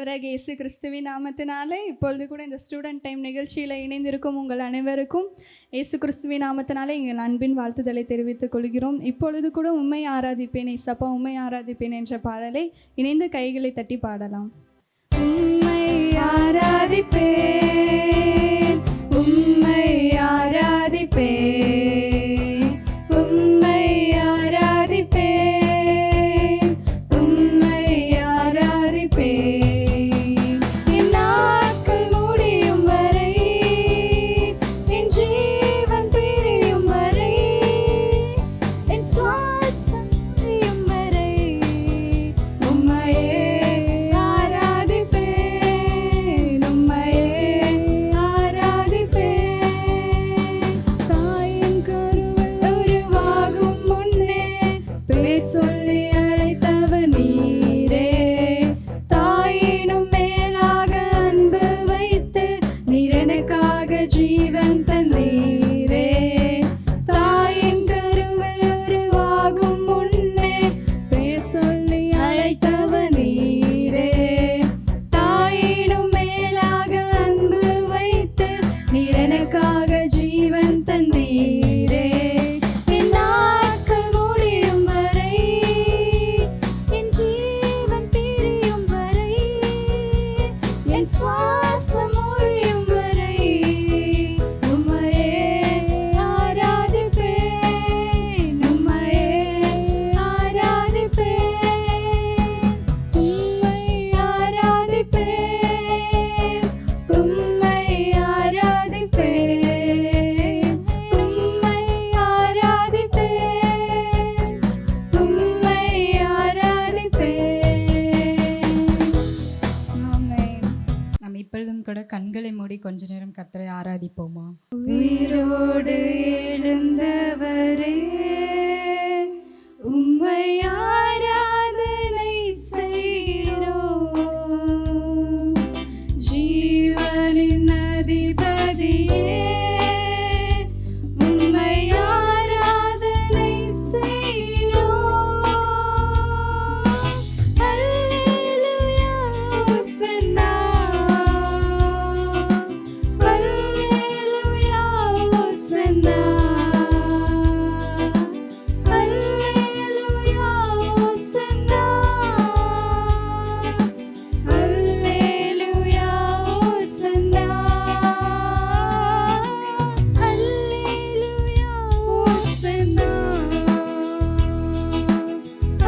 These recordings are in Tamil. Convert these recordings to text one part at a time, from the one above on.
ஆண்டவராக இயேசு கிறிஸ்துவின் நாமத்தினாலே இப்பொழுது கூட இந்த ஸ்டூடெண்ட் டைம் நிகழ்ச்சியில் இணைந்திருக்கும் உங்கள் அனைவருக்கும் இயேசு கிறிஸ்துவின் நாமத்தினாலே எங்கள் அன்பின் வாழ்த்துதலை தெரிவித்துக் கொள்கிறோம். இப்பொழுது கூட உம்மை ஆராதிப்பேன் ஏசப்பா உம்மை ஆராதிப்பேன் என்ற பாடலை இணைந்து கைகளை தட்டி பாடலாம். உம்மை ஆராதிப்பேன் உம்மை ஆராதிப்பேன் உம்மை ஆராதிப்பேன் உம்மை ஆராதிப்பேன் என் நாட்கள் முடியும் வரை என் ஜீவன் பிரியும் வரை என் சுவாசம் பிரியும் வரை உம்மையே ஆராதிப்பேன் உம்மையே ஆராதிப்பேன். தாயின் கருவில் உருவாகும் முன்னே பேர் சொல்லி அழைத்தவர் நீரே, தாயினும் மேலாக அன்பு வைத்து நீர் எனக்காக ஜீவன் தந்தீரே. தாயின் கருவில் உருவாகும் முன்னே பேர் சொல்லி அழைத்தவர் நீரே, தாயினும் மேலாக அன்பு வைத்து நீர் எனக்காக ஜீவன் தந்தீரே. என் நாட்கள் முடியும் வரை என் ஜீவன் பிரியும் வரை என் சுவாசம் முடியும் வரை உம்மையே ஆராதிப்பேன் உம்மையே ஆராதிப்பேன் உம்மை ஆராதிப்பேன் உம்மை ஆராதிப்பேன் உம்மை ஆராதிப்பேன் உம்மை ஆராதிப்பேன். ஆமென். நம்ம இப்பொழுதும் கூட கண்களை மூடி கொஞ்ச நேரம் கர்த்தரை ஆராதிப்போமா? உயிரோடு எழுந்தவரே உம்மை ஆராதனை செய்கிறோம். ஜீவனின் அதிபதியே உம்மை ஆராதனை செய்கிறோம். அல்லேலூயா ஹோசன்னா அல்லேலூயா ஹோசன்னா அல்லேலூயா ஹோசன்னா அல்லேலூயா ஹோசன்னா அல்லேலூயா ஹோசன்னா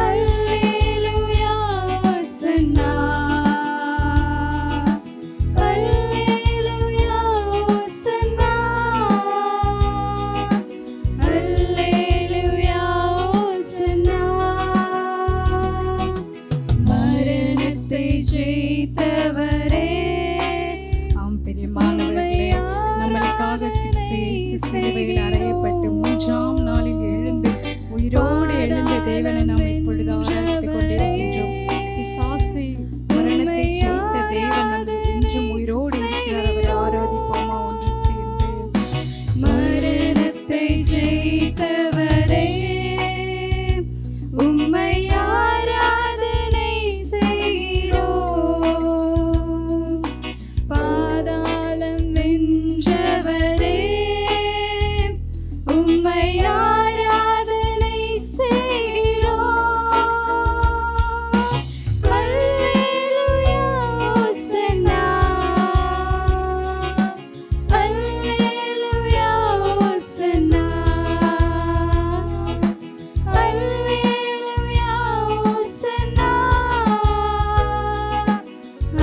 அல்லேலூயா ஹோசன்னா அல்லேலூயா ஹோசன்னா அல்லேலூயா ஹோசன்னா. மரணத்தை ஜெயித்தவரே ஆம் பிரியமானவர்களே, நம்மளுக்காக கிறிஸ்து இயேசு சிலுவையில் அறையப்பட்டு மூன்றாம் நாளில் எழுந்து உயிரோடு எழுந்த தேவனை நாம் இப்பொழுது ஆராதித்துக் கொண்டிருக்கின்றோம். பிசாசை மரணத்தை ஜெயித்த தேவன் நம்ம இன்றும் உயிரோடு இருக்கிறார். அவரை ஆராதிப்போமா ஒன்று சேர்ந்து? மரணத்தை ஜெயித்தவரே உம்மை ஆராதனை செய்கிறோம். பாதாளம் வென்றவரே உம்மை ஆராதனை செய்கிறோம். அல்லேலூயா ஹோசன்னா அல்லேலூயா ஹோசன்னா அல்லேலூயா ஹோசன்னா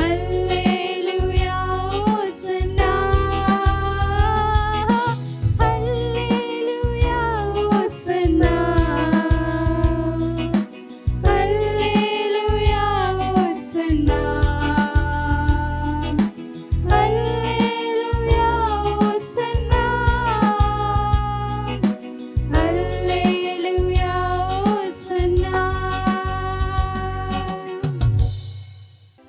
அல்லேலூயா ஹோசன்னா அல்லேலூயா ஹோசன்னா அல்லேலூயா ஹோசன்னா அல்லேலூயா ஹோசன்னா அல்லேலூயா ஹோசன்னா.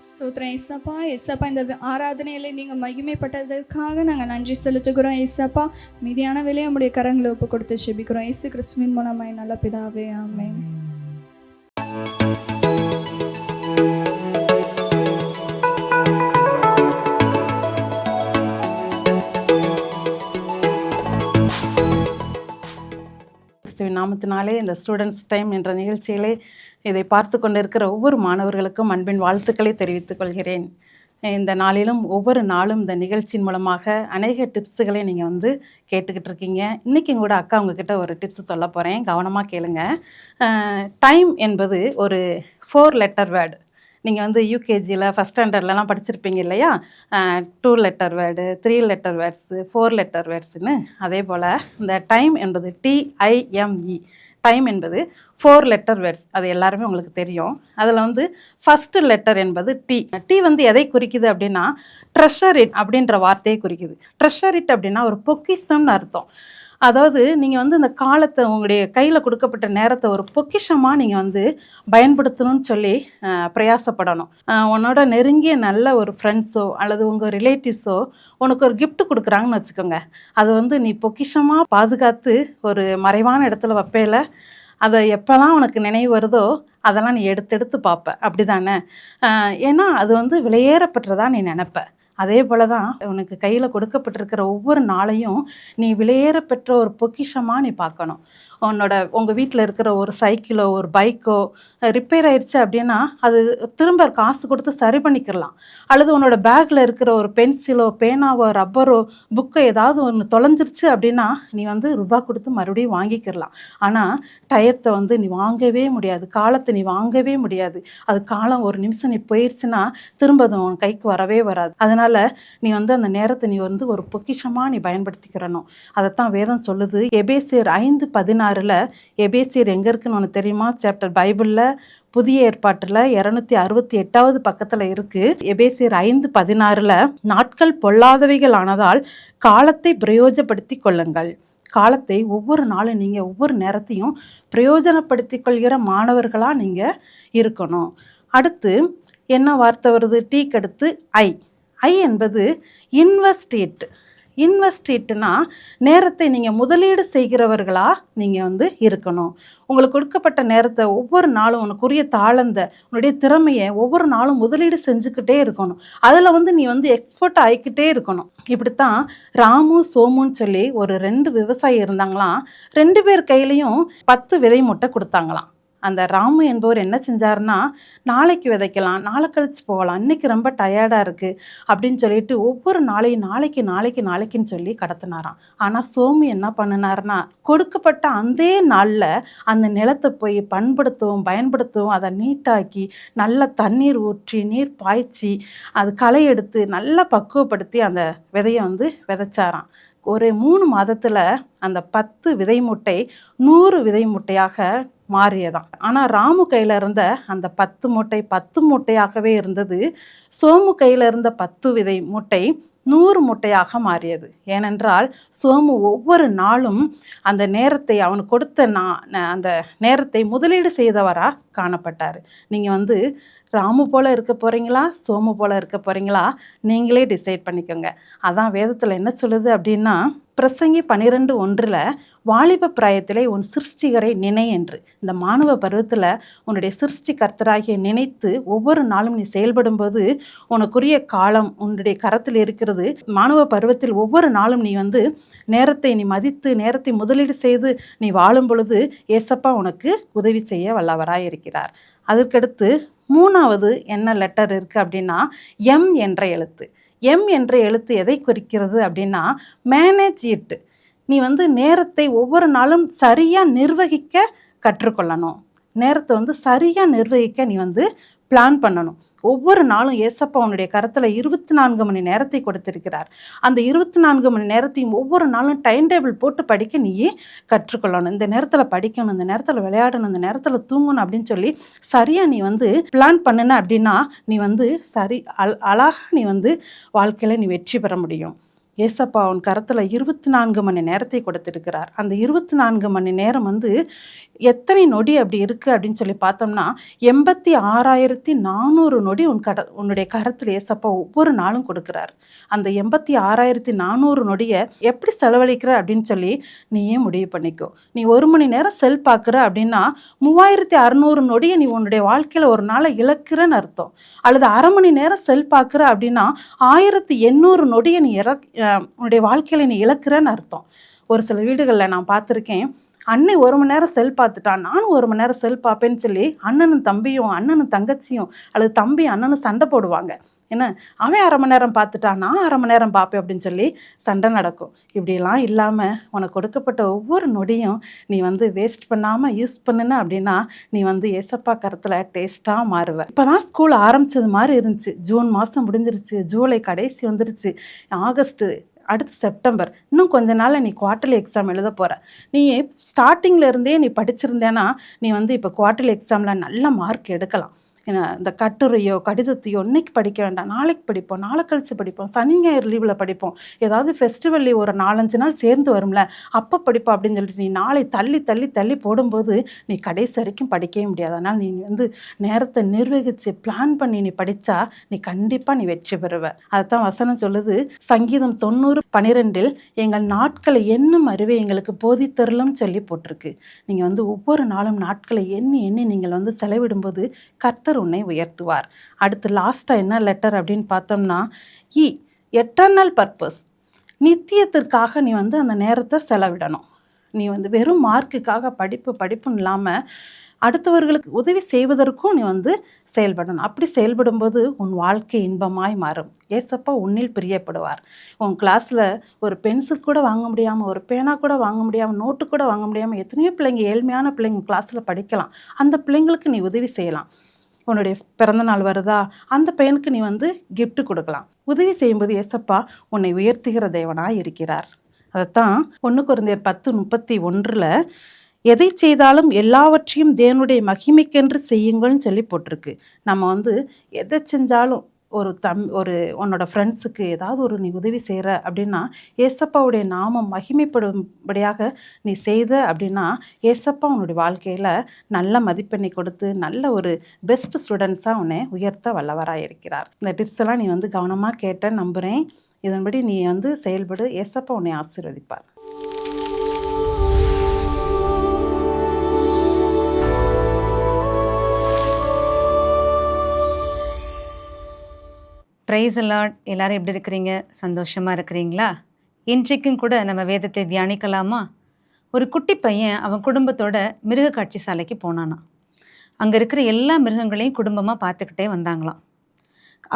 ஸ்தோத்திரம் ஏசப்பா. ஏசப்பா, இந்த ஆராதனையில் நீங்கள் மகிமைப்பட்டதற்காக நாங்கள் நன்றி செலுத்துகிறோம் ஏசப்பா. மீதியான வேலையை உங்களுடைய கரங்களை ஒப்பு கொடுத்து செபிக்கிறோம். இயேசு கிறிஸ்துவின் மூலமாய் நல்ல பிதாவே, ஆமென். நாமத்தினாலே இந்த ஸ்டூடெண்ட்ஸ் டைம் என்ற நிகழ்ச்சியிலே இதை பார்த்து கொண்டிருக்கிற ஒவ்வொரு மாணவர்களுக்கும் அன்பின் வாழ்த்துக்களை தெரிவித்துக் கொள்கிறேன். இந்த நாளிலும் ஒவ்வொரு நாளும் இந்த நிகழ்ச்சியின் மூலமாக அநேக டிப்ஸுகளை நீங்கள் வந்து கேட்டுக்கிட்டு இருக்கீங்க. இன்றைக்கும் கூட அக்கா உங்ககிட்ட ஒரு டிப்ஸ் சொல்ல போகிறேன், கவனமாக கேளுங்க. டைம் என்பது ஒரு 4 லெட்டர் வேர்டு. நீங்கள் வந்து யூகேஜியில் ஃபஸ்ட் ஸ்டாண்டர்ட்லலாம் படிச்சிருப்பீங்க இல்லையா? 2 letter word, 3 letter words, 4 letter வேர்ட்ஸுன்னு. அதே போல் இந்த டைம் என்பது TIME, டைம் என்பது 4 லெட்டர் வேர்ட்ஸ். அது எல்லாருமே உங்களுக்கு தெரியும். அதில் வந்து ஃபஸ்ட்டு லெட்டர் என்பது டி வந்து எதை குறிக்குது அப்படின்னா ட்ரெஷர் இட் அப்படின்ற வார்த்தையை குறிக்குது. ட்ரெஷர் இட் அப்படின்னா ஒரு பொக்கிஷம்னு அர்த்தம். அதாவது நீங்கள் வந்து இந்த காலத்தை, உங்களுடைய கையில் கொடுக்கப்பட்ட நேரத்தை ஒரு பொக்கிஷமாக நீங்கள் வந்து பயன்படுத்தணும்னு சொல்லி பிரயாசப்படணும். உன்னோட நெருங்கிய நல்ல ஒரு ஃப்ரெண்ட்ஸோ அல்லது உங்கள் ரிலேட்டிவ்ஸோ உனக்கு ஒரு gift கொடுக்குறாங்கன்னு வச்சுக்கோங்க. அது வந்து நீ பொக்கிஷமாக பாதுகாத்து ஒரு மறைவான இடத்துல வைப்பேல, அதை எப்போல்லாம் உனக்கு நினைவு வருதோ அதெல்லாம் நீ எடுத்து பார்ப்ப, அப்படி தானே? ஏன்னா அது வந்து விலையேறப்பட்டதா நீ நினைப்ப. அதே போல தான் உனக்கு கையில் கொடுக்கப்பட்டிருக்கிற ஒவ்வொரு நாளையும் நீ விலையேற பெற்ற ஒரு பொக்கிஷமாக நீ பார்க்கணும். உங்கள் வீட்டில் இருக்கிற ஒரு சைக்கிளோ ஒரு பைக்கோ ரிப்பேர் ஆயிடுச்சு அப்படின்னா அது திரும்ப காசு கொடுத்து சரி பண்ணிக்கிறலாம். அல்லது உன்னோட பேக்கில் இருக்கிற ஒரு பென்சிலோ பேனாவோ ரப்பரோ புக்கோ ஏதாவது ஒன்று தொலைஞ்சிருச்சு அப்படின்னா நீ வந்து ரூபா கொடுத்து மறுபடியும் வாங்கிக்கிறலாம். ஆனால் டயத்தை வந்து நீ வாங்கவே முடியாது, காலத்தை நீ வாங்கவே முடியாது. அது காலம் ஒரு நிமிஷம் நீ போயிடுச்சுன்னா திரும்ப அது உன் கைக்கு வரவே வராது. அதனால் நீ வந்து அந்த நேரத்தை நீ வந்து ஒரு பொக்கிஷமாக நீ பயன்படுத்திக்கிறணும். அதைத்தான் வேதம் சொல்லுது. எபேசியர் 5:16 எபேசியர் எங்கே இருக்குன்னு உனக்கு தெரியுமா? சாப்டர் பைபிளில் புதிய ஏற்பாட்டில் 268வது பக்கத்தில் இருக்குது. எபேசியர் 5:16 நாட்கள் பொல்லாதவைகள் ஆனதால் காலத்தை பிரயோஜனப்படுத்தி கொள்ளுங்கள். காலத்தை ஒவ்வொரு நாளும் நீங்கள் ஒவ்வொரு நேரத்தையும் பிரயோஜனப்படுத்தி கொள்கிற மாணவர்களாக நீங்கள் இருக்கணும். அடுத்து என்ன வார்த்தை வருது? டீக்கு அடுத்து ஐ என்பது இன்வெஸ்டேட்னா நேரத்தை நீங்கள் முதலீடு செய்கிறவர்களாக நீங்கள் வந்து இருக்கணும். உங்களுக்கு கொடுக்கப்பட்ட நேரத்தை ஒவ்வொரு நாளும் உனக்குரிய தாளந்த உன்னுடைய திறமையை ஒவ்வொரு நாளும் முதலீடு செஞ்சுக்கிட்டே இருக்கணும். அதில் வந்து நீ வந்து எக்ஸ்பர்ட் ஆகிக்கிட்டே இருக்கணும். இப்படித்தான் ராமு சோமுன்னு சொல்லி ஒரு 2 விவசாயி இருந்தாங்களாம். 2 பேர் கையிலையும் 10 விதை மூட்டை கொடுத்தாங்களாம். அந்த ராமு என்பவர் என்ன செஞ்சாருன்னா, நாளைக்கு விதைக்கலாம், நாளை கழிச்சு போகலாம், இன்றைக்கி ரொம்ப டயர்டாக இருக்குது அப்படின்னு சொல்லிட்டு ஒவ்வொரு நாளையும் நாளைக்குன்னு சொல்லி கடத்தினாராம். ஆனால் சோமு என்ன பண்ணினார்னா, கொடுக்கப்பட்ட அந்த நாளில் அந்த நிலத்தை போய் பயன்படுத்தவும் அதை நீட்டாக்கி நல்ல தண்ணீர் ஊற்றி நீர் பாய்ச்சி அது களை எடுத்து நல்லா பக்குவப்படுத்தி அந்த விதையை வந்து விதைச்சாராம். ஒரு 3 மாதத்தில் அந்த 10 விதை மூட்டை 100 விதை மூட்டையாக மாறியதான். ஆனால் ராமு கையில் இருந்த அந்த 10 மூட்டை 10 மூட்டையாகவே இருந்தது. சோமு கையில் இருந்த 10 விதை மூட்டை 100 மூட்டையாக மாறியது. ஏனென்றால் சோமு ஒவ்வொரு நாளும் அந்த நேரத்தை அவனுக்கு கொடுத்த அந்த நேரத்தை முதலீடு செய்தவராக காணப்பட்டார். நீங்கள் வந்து ராமு போல் இருக்க போகிறீங்களா, சோமு போல் இருக்க போகிறீங்களா, நீங்களே டிசைட் பண்ணிக்கோங்க. அதான் வேதத்தில் என்ன சொல்லுது அப்படின்னா, பிரசங்கி 12:1 வாலிப பிராயத்திலே உன் சிருஷ்டிகரை நினை என்று. இந்த மாணவ பருவத்தில் உன்னுடைய சிருஷ்டி கர்த்தராகிய நினைத்து ஒவ்வொரு நாளும் நீ செயல்படும்போது உனக்குரிய காலம் உன்னுடைய கரத்தில் இருக்கிறது. மாணவ பருவத்தில் ஒவ்வொரு நாளும் நீ வந்து நேரத்தை நீ மதித்து நேரத்தை முதலீடு செய்து நீ வாழும் பொழுது ஏசப்பா உனக்கு உதவி செய்ய வல்லவராய் இருக்கிறார். அதற்கடுத்து 3வது என்ன லெட்டர் இருக்குது அப்படின்னா எம் என்ற எழுத்து எதை குறிக்கிறது அப்படின்னா மேனேஜ் இட். நீ வந்து நேரத்தை ஒவ்வொரு நாளும் சரியாக நிர்வகிக்க கற்றுக்கொள்ளணும். நேரத்தை வந்து சரியாக நிர்வகிக்க நீ வந்து பிளான் பண்ணணும். ஒவ்வொரு நாளும் ஏசப்பா உன்னுடைய கரத்தில் 24 மணி நேரத்தை கொடுத்திருக்கிறார். அந்த 24 மணி நேரத்தையும் ஒவ்வொரு நாளும் டைம் டேபிள் போட்டு படிக்க நீயே கற்றுக்கொள்ளணும். இந்த நேரத்தில் படிக்கணும், இந்த நேரத்தில் விளையாடணும், இந்த நேரத்தில் தூங்கணும் அப்படின்னு சொல்லி சரியாக நீ வந்து பிளான் பண்ணின அப்படின்னா நீ வந்து அழகாக நீ வந்து வாழ்க்கையில் நீ வெற்றி பெற முடியும். ஏசப்பா உன் கரத்தில் 24 மணி நேரத்தை கொடுத்திருக்கிறார். அந்த 24 மணி நேரம் வந்து எத்தனை நொடி அப்படி இருக்குது அப்படின்னு சொல்லி பார்த்தோம்னா 86,400 நொடி உன்னுடைய கரத்தில் ஏசப்பா ஒவ்வொரு நாளும் கொடுக்குறார். அந்த 86,400 நொடியை எப்படி செலவழிக்கிற அப்படின்னு சொல்லி நீயே முடிவு பண்ணிக்கோ. நீ 1 மணி நேரம் செல் பார்க்குற அப்படின்னா 3600 நொடியை நீ உன்னுடைய வாழ்க்கையில் ஒரு நாளை இழக்கிறன்னு அர்த்தம். அல்லது அரை மணி நேரம் செல் பார்க்குற அப்படின்னா 1800 நொடியை நீ உன்னுடைய வாழ்க்கையில் நீ இழக்கிறன்னு அர்த்தம். ஒரு சில வீடுகளில் நான் பார்த்துருக்கேன், அண்ணன் 1 மணி நேரம் செல் பார்த்துட்டான், நானும் 1 மணி நேரம் செல் பார்ப்பேன்னு சொல்லி அண்ணனும் தம்பியும், அண்ணனும் தங்கச்சியும் அல்லது தம்பி அண்ணனும் சண்டை போடுவாங்க. என்ன, அவன் 1/2 மணி நேரம் பார்த்துட்டான், நான் 1/2 மணி நேரம் பார்ப்பேன் அப்படின்னு சொல்லி சண்டை நடக்கும். இப்படியெல்லாம் இல்லாமல் உனக்கு கொடுக்கப்பட்ட ஒவ்வொரு நொடியும் நீ வேஸ்ட் பண்ணாமல் யூஸ் பண்ணுன அப்படின்னா நீ ஏசப்பா கருத்தில் டேஸ்ட்டாக மாறுவ. இப்போ தான் ஸ்கூல் ஆரம்பித்தது மாதிரி இருந்துச்சு. ஜூன் மாதம் முடிஞ்சிருச்சு, ஜூலை கடைசி வந்துருச்சு, ஆகஸ்ட்டு, அடுத்து செப்டம்பர், இன்னும் கொஞ்ச நாள் நீ குவார்ட்டர்லி எக்ஸாம் எழுத போகிற. நீ ஸ்டார்டிங்கில் இருந்தே நீ படிச்சிருந்தேன்னா நீ இப்போ குவார்ட்டர்லி எக்ஸாமில் நல்ல மார்க் எடுக்கலாம். ஏன்னா இந்த கட்டுரையோ கடிதத்தையோ இன்னைக்கு படிக்க வேண்டாம், நாளைக்கு படிப்போம், நாளை கழிச்சு படிப்போம், சனி ஞாயிறு லீவில் படிப்போம், ஏதாவது ஃபெஸ்டிவல் லீவ் ஒரு 4-5 நாள் சேர்ந்து வரும்ல அப்போ படிப்போம் அப்படின்னு சொல்லிட்டு நீ நாளை தள்ளி தள்ளி தள்ளி போடும்போது நீ கடைசி வரைக்கும் படிக்கவே முடியாது. அதனால் நீ நேரத்தை நிர்வகித்து பிளான் பண்ணி நீ படித்தா நீ கண்டிப்பாக நீ வெற்றி பெறுவ. அதுதான் வசனம் சொல்லுது, சங்கீதம் 90:12 எங்கள் நாட்களை எண்ணும் அறிவை எங்களுக்கு போதித்தருளும் சொல்லி போட்டிருக்கு. நீங்கள் ஒவ்வொரு நாளும் நாட்களை எண்ணி எண்ணி நீங்கள் செலவிடும்போது கர்த்தர் உன்னை உயர்த்துவார். அடுத்து லாஸ்ட்டாக என்ன லெட்டர் அப்படின்னு பார்த்தோம்னா, எட்டர்னல் பர்பஸ், நித்தியத்திற்காக நீ அந்த நேரத்தை செலவிடணும். நீ வெறும் மார்க்குக்காக படிப்புன்னு இல்லாமல் அடுத்தவர்களுக்கு உதவி செய்வதற்கும் நீ செயல்படணும். அப்படி செயல்படும்போது உன் வாழ்க்கை இன்பமாய் மாறும். ஏசப்பா உன்னில் பிரியப்படுவார். உன் கிளாஸில் ஒரு பென்சில் கூட வாங்க முடியாமல், ஒரு பேனா கூட வாங்க முடியாமல், நோட்டு கூட வாங்க முடியாமல் எத்தனையோ பிள்ளைங்க, ஏழ்மையான பிள்ளைங்க கிளாஸில் படிக்கலாம். அந்த பிள்ளைங்களுக்கு நீ உதவி செய்யலாம். உன்னுடைய பிறந்தநாள் வருதா, அந்த பையனுக்கு நீ gift கொடுக்கலாம். உதவி செய்யும்போது ஏசப்பா உன்னை உயர்த்துகிற தேவனாய் இருக்கிறார். அதைத்தான் 1 கொரிந்தியர் 10:31 எதை செய்தாலும் எல்லாவற்றையும் தேவனுடைய மகிமைக்கென்று செய்யுங்கள்னு சொல்லி போட்டிருக்கு. நம்ம எதை செஞ்சாலும் ஒரு உன்னோட ஃப்ரெண்ட்ஸுக்கு ஏதாவது ஒரு நீ உதவி செய்கிற அப்படின்னா ஏசப்பாவுடைய நாமம் மகிமைப்படும்படியாக நீ செய்த அப்படின்னா ஏசப்பா உன்னுடைய வாழ்க்கையில் நல்ல மதிப்பெண்ணை கொடுத்து நல்ல ஒரு பெஸ்ட் ஸ்டூடெண்ட்ஸாக உன்னை உயர்த்த வல்லவராக இருக்கிறார். இந்த டிப்ஸ் எல்லாம் நீ கவனமாக கேட்ட நம்புகிறேன். இதன்படி நீ செயல்படு. ஏசப்பா உன்னை ஆசீர்வதிப்பார். பிரைஸ் அலாட். எல்லாரும் எப்படி இருக்கிறீங்க? சந்தோஷமாக இருக்கிறீங்களா? இன்றைக்கும் கூட நம்ம வேதத்தை தியானிக்கலாமா? ஒரு குட்டி பையன் அவன் குடும்பத்தோட மிருக காட்சி சாலைக்கு போனானா. அங்கே இருக்கிற எல்லா மிருகங்களையும் குடும்பமாக பார்த்துக்கிட்டே வந்தாங்களாம்.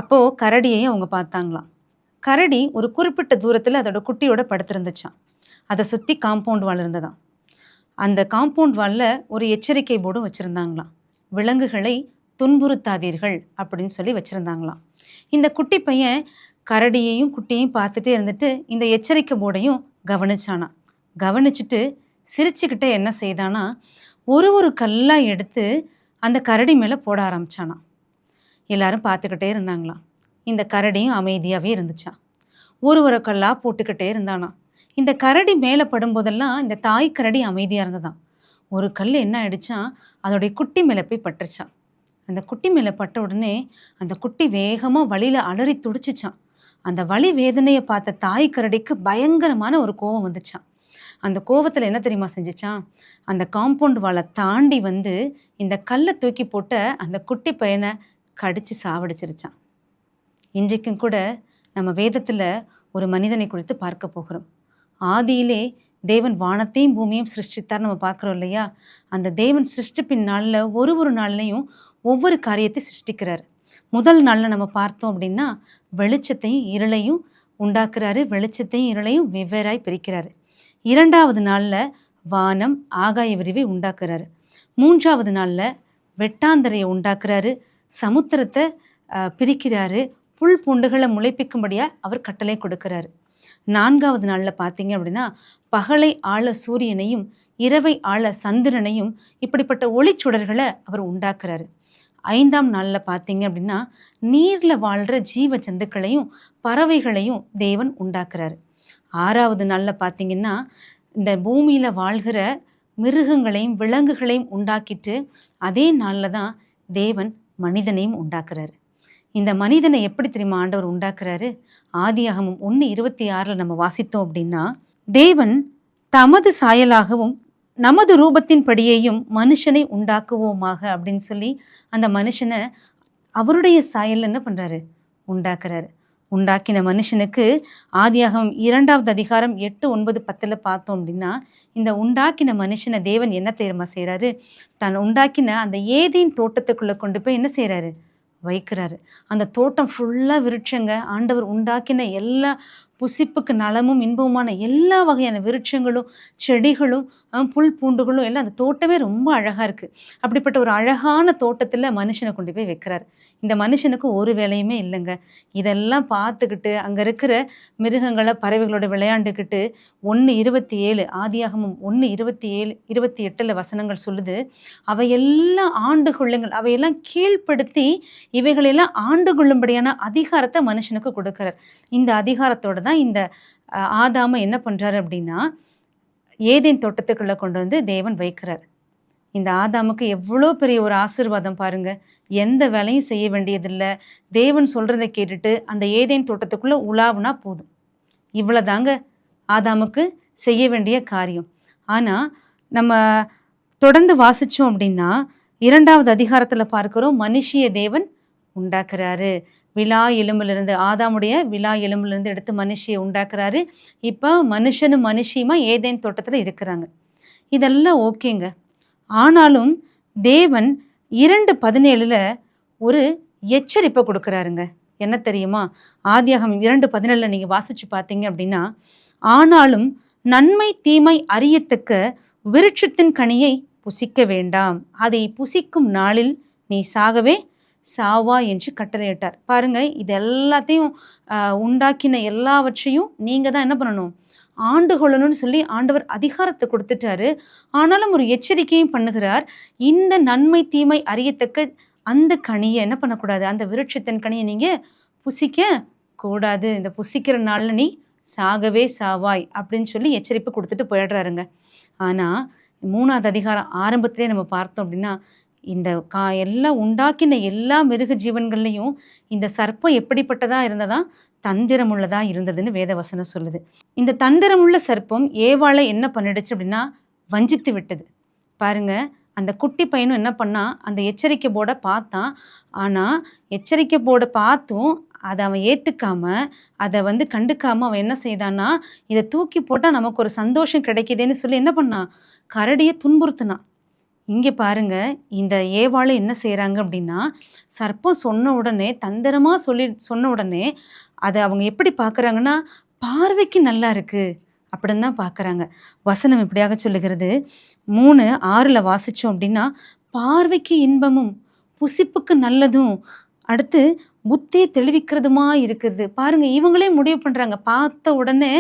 அப்போது கரடியையும் அவங்க பார்த்தாங்களாம். கரடி ஒரு குறிப்பிட்ட தூரத்தில் அதோட குட்டியோட படுத்திருந்துச்சான். அதை சுற்றி காம்பவுண்ட் வால் இருந்ததாம். அந்த காம்பவுண்ட் வாலில் ஒரு எச்சரிக்கை போர்டும் வச்சுருந்தாங்களாம். விலங்குகளை துன்புறுத்தாதீர்கள் அப்படின்னு சொல்லி வச்சுருந்தாங்களாம். இந்த குட்டி பையன் கரடியையும் குட்டியையும் பார்த்துட்டே இருந்துட்டு இந்த எச்சரிக்கை போர்டையும் கவனிச்சானா. கவனிச்சுட்டு சிரிச்சுக்கிட்டே என்ன செய்தானா, ஒரு கல்லாக எடுத்து அந்த கரடி மேலே போட ஆரம்பிச்சானா. எல்லாரும் பார்த்துக்கிட்டே இருந்தாங்களாம். இந்த கரடியும் அமைதியாகவே இருந்துச்சான். ஒரு கல்லாக போட்டுக்கிட்டே இருந்தானா. இந்த கரடி மேலே படும்போதெல்லாம் இந்த தாய் கரடி அமைதியாக இருந்ததான். ஒரு கல் என்ன ஆயிடுச்சான், அதோடைய குட்டி மேலே போய் பட்டுருச்சான். அந்த குட்டி மேலே பட்ட உடனே அந்த குட்டி வேகமாக வலியில் அலறி துடிச்சிச்சான். அந்த வலி வேதனையை பார்த்த தாய் கரடிக்கு பயங்கரமான ஒரு கோபம் வந்துச்சான். அந்த கோபத்தில் என்ன தெரியுமா செஞ்சிச்சான், அந்த காம்பவுண்ட் வாலை தாண்டி இந்த கல்லை தூக்கி போட்ட அந்த குட்டி பையனை கடித்து சாவடிச்சிருச்சான். இன்றைக்கும் கூட நம்ம வேதத்தில் ஒரு மனிதனை குறித்து பார்க்க போகிறோம். ஆதியிலே தேவன் வானத்தையும் பூமியையும் சிருஷ்டித்தார் நம்ம பார்க்குறோம் இல்லையா? அந்த தேவன் சிருஷ்டிப்பின் நாளில் ஒரு நாள்லையும் ஒவ்வொரு காரியத்தை சிருஷ்டிக்கிறார். முதல் நாளில் நம்ம பார்த்தோம் அப்படின்னா வெளிச்சத்தையும் இருளையும் உண்டாக்குறாரு. வெளிச்சத்தையும் இருளையும் வெவ்வேறாய் பிரிக்கிறாரு. 2வது நாளில் வானம் ஆகாய விரிவை உண்டாக்குறாரு. 3வது நாளில் வெட்டாந்தரையை உண்டாக்குறாரு. சமுத்திரத்தை பிரிக்கிறாரு. புல் பூண்டுகளை முளைப்பிக்கும்படியாக அவர் கட்டளை கொடுக்கிறாரு. 4வது நாளில் பார்த்தீங்க அப்படின்னா பகலை ஆள சூரியனையும் இரவை ஆள சந்திரனையும் இப்படிப்பட்ட ஒளிச்சுடர்களை அவர் உண்டாக்குறாரு. 5ஆம் நாளில் பார்த்தீங்க அப்படின்னா நீரில் வாழ்கிற ஜீவ ஜந்துக்களையும் பறவைகளையும் தேவன் உண்டாக்குறாரு. 6வது நாளில் பார்த்தீங்கன்னா இந்த பூமியில் வாழ்கிற மிருகங்களையும் விலங்குகளையும் உண்டாக்கிட்டு அதே நாளில் தான் தேவன் மனிதனையும் உண்டாக்குறாரு. இந்த மனிதனை எப்படி தெரியுமா ஆண்டவர் உண்டாக்குறாரு? ஆதியாகமம் 1:26 நம்ம வாசித்தோம் அப்படின்னா, தேவன் தமது சாயலாகவும் நமது ரூபத்தின் படியையும் மனுஷனை உண்டாக்குவோமாக அப்படின்னு சொல்லி அந்த மனுஷனை அவருடைய சாயல் என்ன பண்ணுறாரு? உண்டாக்குறாரு. உண்டாக்கின மனுஷனுக்கு ஆதியாகமம் 2வது அதிகாரம் 8, 9, 10 பார்த்தோம் அப்படின்னா, இந்த உண்டாக்கின மனுஷனை தேவன் என்ன தெரியுமா செய்கிறாரு? தான் உண்டாக்கின அந்த ஏதேன் தோட்டத்துக்குள்ளே கொண்டு போய் என்ன செய்கிறாரு? வைக்கிறாரு. அந்த தோட்டம் ஃபுல்லாக விருட்சங்க. ஆண்டவர் உண்டாக்கின எல்லா புசிப்புக்கு நலமும் இன்பமுமான எல்லா வகையான விருட்சங்களும் செடிகளும் புல் பூண்டுகளும் எல்லாம் அந்த தோட்டமே ரொம்ப அழகாக இருக்குது. அப்படிப்பட்ட ஒரு அழகான தோட்டத்தில் மனுஷனை கொண்டு போய் வைக்கிறார். இந்த மனுஷனுக்கு ஒரு வேலையுமே இல்லைங்க. இதெல்லாம் பார்த்துக்கிட்டு அங்கே இருக்கிற மிருகங்களை பறவைகளோட விளையாண்டுக்கிட்டு 1:27 ஆதியாகமம் 1:27 28 வசனங்கள் சொல்லுது, அவையெல்லாம் ஆண்டு கொள்ளுங்கள், அவையெல்லாம் கீழ்ப்படுத்தி இவைகளெல்லாம் ஆண்டு கொள்ளும்படியான அதிகாரத்தை மனுஷனுக்கு கொடுக்கிறார். இந்த அதிகாரத்தோட தான் இந்த ஆதாமை என்ன பண்ணுறாரு அப்படின்னா, ஏதேன் தோட்டத்துக்குள்ளே கொண்டு வந்து தேவன் வைக்கிறார். இந்த ஆதாமுக்கு எவ்வளோ பெரிய ஒரு ஆசீர்வாதம் பாருங்க. எந்த வேலையும் செய்ய வேண்டியதில்லை. தேவன் சொல்கிறத கேட்டுட்டு அந்த ஏதேன் தோட்டத்துக்குள்ளே உலாவுனா போதும். இவ்வளோதாங்க ஆதாமுக்கு செய்ய வேண்டிய காரியம். ஆனால் நம்ம தொடர்ந்து வாசித்தோம் அப்படின்னா 2வது அதிகாரத்தில் பார்க்குறோம், மனுஷிய தேவன் உண்டாக்குறாரு. விலா எலும்பிலிருந்து, ஆதாமுடைய விலா எலும்பிலிருந்து எடுத்து மனுஷியை உண்டாக்குறாரு. இப்போ மனுஷனும் மனுஷியுமா ஏதேன் தோட்டத்தில் இருக்கிறாங்க. இதெல்லாம் ஓகேங்க. ஆனாலும் தேவன் 2:17 ஒரு எச்சரிப்பை கொடுக்குறாருங்க. என்ன தெரியுமா? ஆதியாகமம் 2:17 நீங்கள் வாசித்து பார்த்தீங்க அப்படின்னா, ஆனாலும் நன்மை தீமை அறியத்தக்க விருட்சத்தின் கனியை புசிக்க வேண்டாம், அதை புசிக்கும் நாளில் நீ சாகவே சாவா என்று கட்டளையிட்டார். பாருங்க, இது எல்லாத்தையும் உண்டாக்கின எல்லாவற்றையும் நீங்கள் தான் என்ன பண்ணணும்? ஆண்டு கொள்ளணும்னு சொல்லி ஆண்டவர் அதிகாரத்தை கொடுத்துட்டாரு. ஆனாலும் ஒரு எச்சரிக்கையும் பண்ணுகிறார். இந்த நன்மை தீமை அறியத்தக்க அந்த கனியை என்ன பண்ணக்கூடாது? அந்த விருட்சத்தின் கனியை நீங்கள் புசிக்க கூடாது. இந்த புசிக்கிற நாளில் நீ சாகவே சாவாய் அப்படின்னு சொல்லி எச்சரிப்பு கொடுத்துட்டு போயிடுறாருங்க. ஆனால் 3வது அதிகாரம் ஆரம்பத்திலே நம்ம பார்த்தோம் அப்படின்னா, இந்த எல்லாம் உண்டாக்கின எல்லா மிருக ஜீவன்கள்லையும் இந்த சர்ப்பம் எப்படிப்பட்டதாக இருந்ததா? தந்திரமுள்ளதாக இருந்ததுன்னு வேதவசனம் சொல்லுது. இந்த தந்திரமுள்ள சர்ப்பம் ஏவாளை என்ன பண்ணிடுச்சு அப்படின்னா, வஞ்சித்து விட்டது. பாருங்க, அந்த குட்டி பையனும் என்ன பண்ணா? அந்த எச்சரிக்கை போர்டை பார்த்தான். ஆனால் எச்சரிக்கை போர்டை பார்த்தும் அதை அவன் ஏற்றுக்காம, அதை கண்டுக்காமல் அவன் என்ன செய்தான்னா, இதை தூக்கி போட்டால் நமக்கு ஒரு சந்தோஷம் கிடைக்குதுன்னு சொல்லி என்ன பண்ணான்? கரடியை துன்புறுத்தினான். இங்கே பாருங்க, இந்த ஏவாளை என்ன செய்கிறாங்க அப்படின்னா, சர்ப்பம் சொன்ன உடனே, தந்திரமாக சொன்ன உடனே அதை அவங்க எப்படி பார்க்குறாங்கன்னா, பார்வைக்கு நல்லா இருக்குது அப்படின்னு தான் பார்க்குறாங்க. வசனம் இப்படியாக சொல்லுகிறது, 3:6 வாசித்தோம் அப்படின்னா, பார்வைக்கு இன்பமும் புசிப்புக்கு நல்லதும் அடுத்து புத்தியை தெளிவிக்கிறதுமா இருக்கிறது. பாருங்க, இவங்களே முடிவு பண்ணுறாங்க. பார்த்த உடனே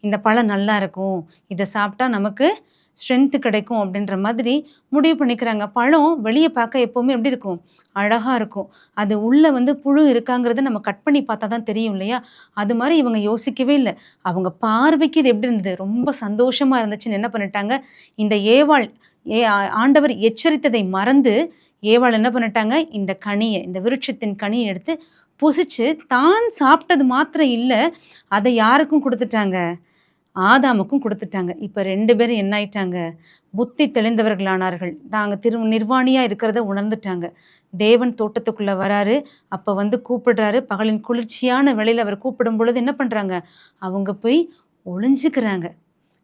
இந்த பழம் நல்லா இருக்கும், இதை சாப்பிட்டா நமக்கு ஸ்ட்ரென்த்து கிடைக்கும் அப்படின்ற மாதிரி முடிவு பண்ணிக்கிறாங்க. பழம் வெளியே பார்க்க எப்போவுமே எப்படி இருக்கும்? அழகாக இருக்கும். அது உள்ளே புழு இருக்காங்கிறத நம்ம கட் பண்ணி பார்த்தா தான் தெரியும் இல்லையா? அது மாதிரி இவங்க யோசிக்கவே இல்லை. அவங்க பார்வைக்கு இது எப்படி இருந்தது? ரொம்ப சந்தோஷமாக இருந்துச்சுன்னு என்ன பண்ணிட்டாங்க? இந்த ஏவாள் ஆண்டவர் எச்சரித்ததை மறந்து ஏவாள் என்ன பண்ணிட்டாங்க? இந்த கனியை, இந்த விருட்சத்தின் கனியை எடுத்து புசிச்சு தான் சாப்பிட்டது மாத்திரம் இல்லை, அதை யாருக்கும் கொடுத்துட்டாங்க? ஆதாமுக்கும் கொடுத்துட்டாங்க. இப்போ 2 பேரும் என்ன ஆயிட்டாங்க? புத்தி தெளிந்தவர்களானார்கள். தாங்க நிர்வாணியாக இருக்கிறத உணர்ந்துட்டாங்க. தேவன் தோட்டத்துக்குள்ளே வராரு. அப்போ கூப்பிடுறாரு. பகலின் குளிர்ச்சியான வேளையில் அவர் கூப்பிடும் பொழுது என்ன பண்ணுறாங்க? அவங்க போய் ஒளிஞ்சுக்கிறாங்க.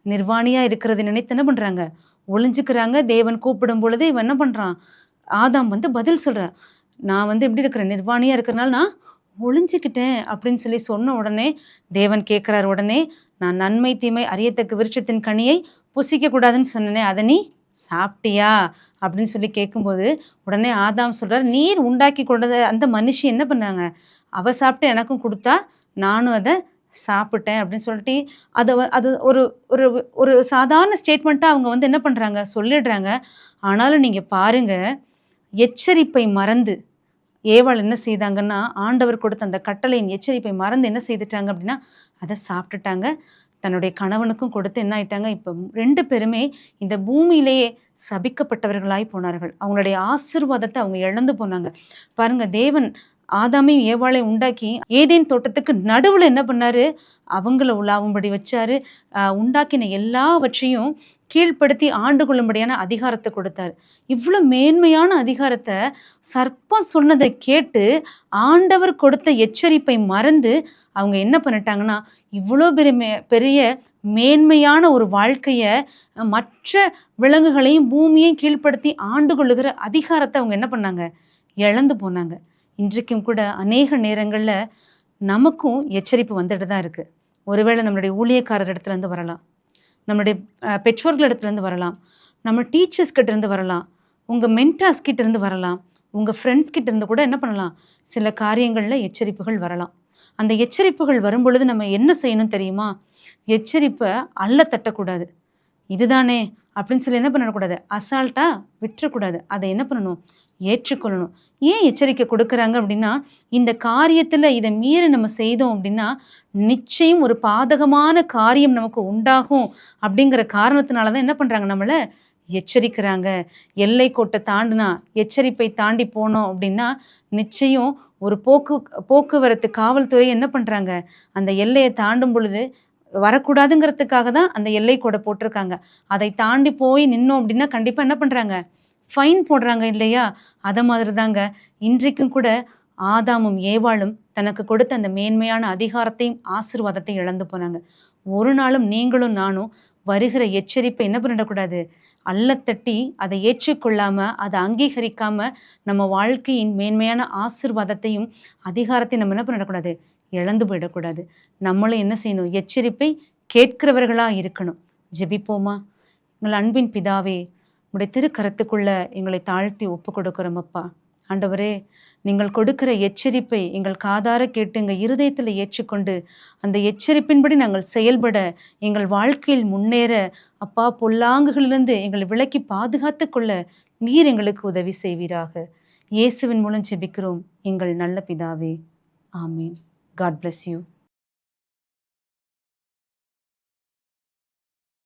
நிர்வாணியாக இருக்கிறது நினைத்து என்ன பண்ணுறாங்க? ஒளிஞ்சுக்கிறாங்க. தேவன் கூப்பிடும் பொழுது இவன் என்ன பண்ணுறான்? ஆதாம் பதில் சொல்கிறான், நான் எப்படி இருக்கிறேன்? நிர்வாணியாக இருக்கிறனால நான் ஒளிஞ்சிக்கிட்டேன் அப்படின்னு சொல்லி சொன்ன உடனே தேவன் கேட்குறாரு, உடனே நான் நன்மை தீமை அறியத்தக்க விருட்சத்தின் கனியை புசிக்கக்கூடாதுன்னு சொன்னேனே, அதை நீ சாப்பிட்டியா அப்படின்னு சொல்லி கேட்கும்போது உடனே ஆதாம் சொல்கிறார், நீர் உண்டாக்கி கொண்டது அந்த மனுஷி என்ன பண்ணாங்க? அவள் சாப்பிட்டு எனக்கும் கொடுத்தா நானும் அதை சாப்பிட்டேன் அப்படின்னு சொல்லிட்டு அது ஒரு ஒரு ஒரு சாதாரண ஸ்டேட்மெண்ட்டாக அவங்க என்ன பண்ணுறாங்க? சொல்லிடுறாங்க. ஆனாலும் நீங்கள் பாருங்கள், எச்சரிப்பை மறந்து ஏவாள் என்ன செய்தாங்கன்னா, ஆண்டவர் கொடுத்த அந்த கட்டளையின் எச்சரிப்பை மறந்து என்ன செய்துட்டாங்க அப்படின்னா, அதை சாப்பிட்டுட்டாங்க. தன்னுடைய கணவனுக்கும் கொடுத்து என்ன ஆயிட்டாங்க? இப்போ 2 பேருமே இந்த பூமியிலேயே சபிக்கப்பட்டவர்களாய் போனார்கள். அவங்களுடைய ஆசீர்வாதத்தை அவங்க இழந்து போனாங்க. பாருங்க, தேவன் ஆதாமையும் ஏவாளையும் உண்டாக்கி ஏதேன் தோட்டத்துக்கு நடுவில் என்ன பண்ணாரு, அவங்கள உலாவும்படி வச்சாரு. உண்டாக்கின எல்லாவற்றையும் கீழ்ப்படுத்தி ஆண்டு கொள்ளும்படியான அதிகாரத்தை கொடுத்தாரு. இவ்வளோ மேன்மையான அதிகாரத்தை சர்ப்பம் சொன்னதை கேட்டு ஆண்டவர் கொடுத்த எச்சரிப்பை மறந்து அவங்க என்ன பண்ணிட்டாங்கன்னா, இவ்வளோ பெரிய மேன்மையான ஒரு வாழ்க்கையை, மற்ற விலங்குகளையும் பூமியையும் கீழ்ப்படுத்தி ஆண்டு கொள்ளுகிற அதிகாரத்தை அவங்க என்ன பண்ணாங்க, இழந்து போனாங்க. இன்றைக்கும் கூட அநேக நேரங்களில் நமக்கும் எச்சரிப்பு வந்துட்டு தான் இருக்குது. ஒருவேளை நம்மளுடைய ஊழியக்காரர் இடத்துலேருந்து வரலாம், நம்மளுடைய பெற்றோர்கள் இடத்துலேருந்து வரலாம், நம்ம டீச்சர்ஸ் கிட்டேருந்து வரலாம், உங்கள் மென்டார்ஸ் கிட்டேருந்து வரலாம், உங்கள் ஃப்ரெண்ட்ஸ் கிட்டேருந்து கூட என்ன பண்ணலாம், சில காரியங்களில் எச்சரிப்புகள் வரலாம். அந்த எச்சரிப்புகள் வரும்பொழுது நம்ம என்ன செய்யணும் தெரியுமா? எச்சரிப்பை அள்ள தட்டக்கூடாது. இதுதானே அப்படின்னு சொல்லி என்ன பண்ணக்கூடாது, அசால்ட்டாக விட்டுறக்கூடாது. அதை என்ன பண்ணணும், ஏற்றுக்கொள்ளணும். ஏன் எச்சரிக்கை கொடுக்குறாங்க அப்படின்னா, இந்த காரியத்தில் இதை மீறி நம்ம செய்தோம் அப்படின்னா நிச்சயம் ஒரு பாதகமான காரியம் நமக்கு உண்டாகும் அப்படிங்கிற காரணத்தினால தான் என்ன பண்ணுறாங்க, நம்மளை எச்சரிக்கிறாங்க. எல்லை கோட்டை தாண்டினா, எச்சரிப்பை தாண்டி போனோம் அப்படின்னா நிச்சயம் ஒரு போக்குவரத்து காவல்துறை என்ன பண்ணுறாங்க, அந்த எல்லையை தாண்டும் பொழுது வரக்கூடாதுங்கிறதுக்காக தான் அந்த எல்லை கோடை போட்டிருக்காங்க. அதை தாண்டி போய் நின்னோம் அப்படின்னா கண்டிப்பாக என்ன பண்ணுறாங்க, ஃபைன் போடுறாங்க இல்லையா? அதை மாதிரி தாங்க இன்றைக்கும் கூட ஆதாமும் ஏவாளும் தனக்கு கொடுத்த அந்த மேன்மையான அதிகாரத்தையும் ஆசீர்வாதத்தையும் இழந்து போனாங்க. ஒரு நாளும் நீங்களும் நானும் வருகிற எச்சரிப்பை என்ன பண்ணிடக்கூடாது, அள்ளத்தட்டி அதை ஏற்றுக்கொள்ளாமல், அதை அங்கீகரிக்காமல் நம்ம வாழ்க்கையின் மேன்மையான ஆசீர்வாதத்தையும் அதிகாரத்தையும் நம்ம என்ன பண்ணிடக்கூடாது, இழந்து போயிடக்கூடாது. நம்மளும் என்ன செய்யணும், எச்சரிப்பை கேட்கிறவர்களாக இருக்கணும். ஜெபிப்போமா? எங்கள் அன்பின் பிதாவே, உடைய திருக்கரத்துக்குள்ள எங்களை தாழ்த்தி ஒப்பு கொடுக்குறோம் அப்பா. ஆண்டவரே, நீங்கள் கொடுக்கிற எச்சரிப்பை எங்கள் காதார கேட்டு எங்கள் இருதயத்தில் ஏற்றுக்கொண்டு அந்த எச்சரிப்பின்படி நாங்கள் செயல்பட, எங்கள் வாழ்க்கையில் முன்னேற அப்பா, பொல்லாங்குகளிலிருந்து எங்களை விலக்கி பாதுகாத்து கொள்ள நீர் எங்களுக்கு உதவி செய்வீராக. இயேசுவின் மூலம் ஜெபிக்கிறோம் எங்கள் நல்ல பிதாவே. ஆமீன். God bless you.